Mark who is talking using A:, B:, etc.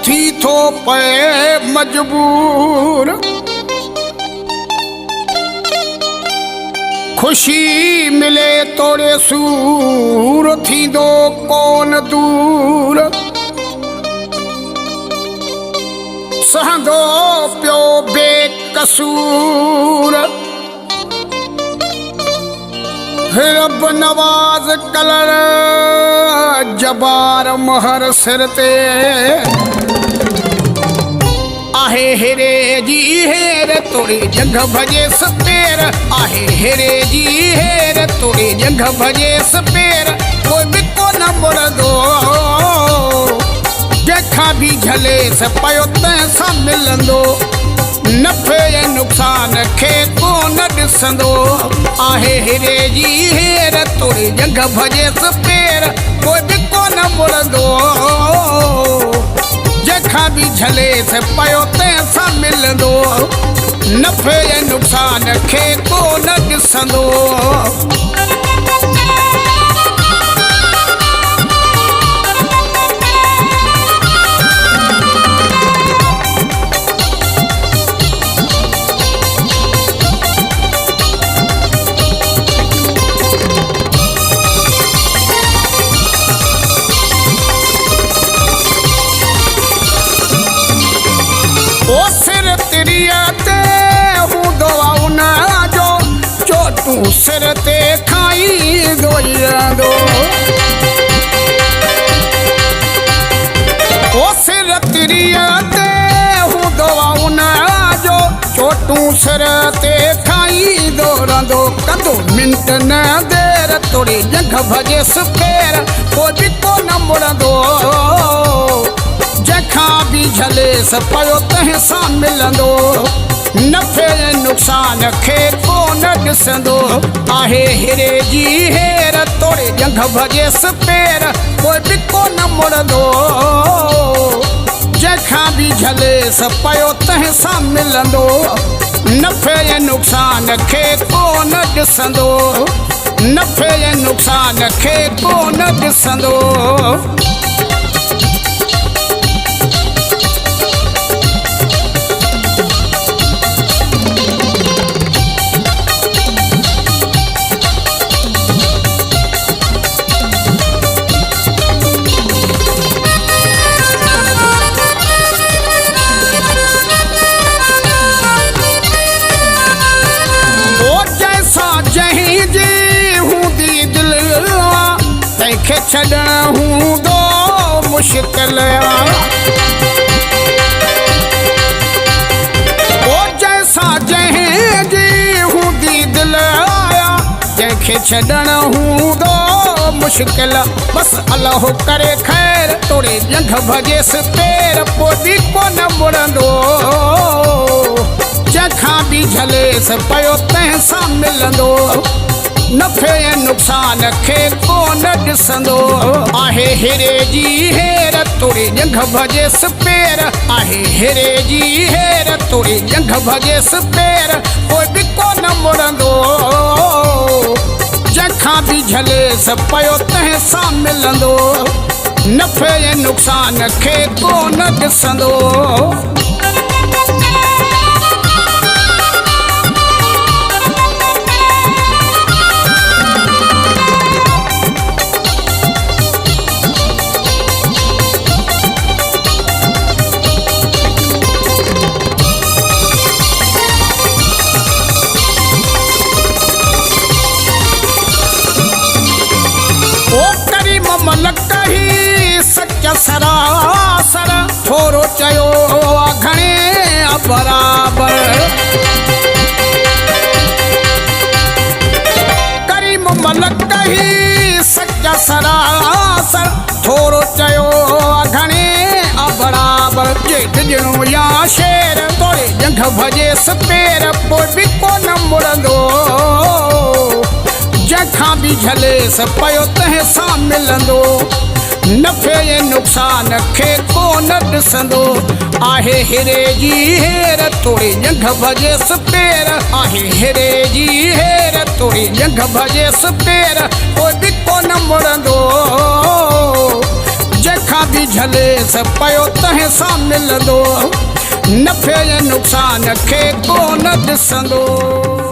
A: थी थो पे मजबूर, खुशी मिले तोड़े सूर थी दो कौन दूर। सहंदो प्यो बेकसूर, रब नवाज कलर जबार महर सिर ते। आहे हेरे जी हेर तोड़ी जंग भजे सपेर, आहे हेरे जी हेर तोड़ी जंग भजे सपेर। कोई भी को न मुड़दो जखा भी झले से पयो तैसा मिलंदो। नफ़े ऐं नुक़सान खे को न ॾिसंदो। आहे हेरे जी हेर तोड़ी जंग भजे सपेर। कोई भी को न मुड़दो जखा भी झले से पयो तैसा मिलंदो। नफ़े ऐं नुक़सान खे को न ॾिसंदो। ओ सिर तिरिया ते हूंदो उन जो चोटू सिर ते खाई दोईंदो। ओ सिर तिरिया ते हूंदो उन जो चोटू सिर ते खाई दोरंदो। कंदो मिंट न देर तोड़ी जंग भजे सपेर। कोई भी को न मुड़ंदो जखा भी झले से पयो तैसा मिलंदो। नफ़े ऐं नुक़सान खे को न ॾिसंदो। आहे हेरे जी हेर तोड़े जंग भजे सपेर। कोई भी को न मुड़ंदो जखा भी झले से पयो तैसा मिलंदो। नफ़े ऐं नुक़सान खे को न ॾिसंदो। नफ़े ऐं नुक़सान खे को न ॾिसंदो। तैंखे छॾण हूंदो मुश्किल। ओ जैसा जंहिंजी हूंदी दिल आया तैंखे छॾण हूंदो मुश्किल। बस अल्लाह करे ख़ैर तोड़े जंग भजे सपेर। पोइ बि को न मुड़ंदो जखा भी झले से पयो तैसा मिलंदो। नफ़े ऐं नुक़सान खे को न ॾिसंदो। आहे हेरे जी हेर तोड़ी जंग भजे सपेर। आहे हेरे जी हेर तोड़ी जंग भजे सपेर। कोई भी को न मुड़ंदो जखा भी झले से पयो तैसा मिलंदो। नफ़े ऐं नुक़सान खे को न ॾिसंदो। मलक ही सच्चा सरासर थोरो चयो घणे बराबर। करीम मलक ही सच्चा सरासर थोरो चयो घणे बराबर। जेठ ॼणो या शेर तोड़े जंग भजे सपेर। पोइ भी को न मुड़ंदो जखा भी झले से पयो तैसा मिलंदो। नफ़े ऐं नुक़सान खे को न ॾिसंदो। आहे हेरे जी हेर तोड़ी जंग भजे सपेर। आहे हेरे जी हेर तोड़ी जंग भजे सपेर। कोई भी को न मुड़ंदो जखा भी झले जेस पयो तंहिं सां मिलंदो नफ़े ऐं नुक़सान खे कोन ॾिसंदो।